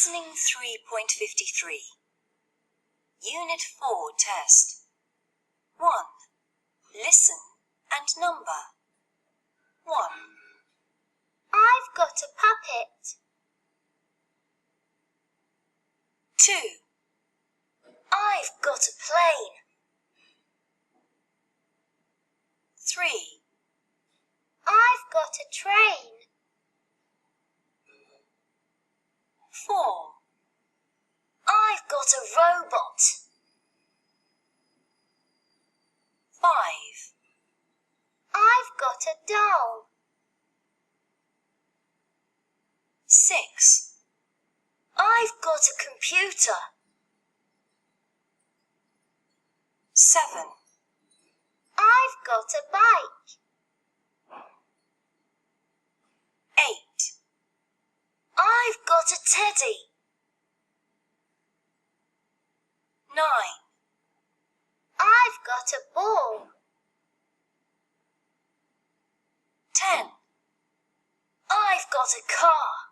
Listening 3.53. Unit 4 test. 1. Listen and number. 1. I've got a puppet. 2. I've got a plane. 3. I've got a train. 4. I've got a robot. 5. I've got a doll. 6. I've got a computer. 7. I've got a bike. 8. I've got a teddy. 9. I've got a ball. 10. I've got a car.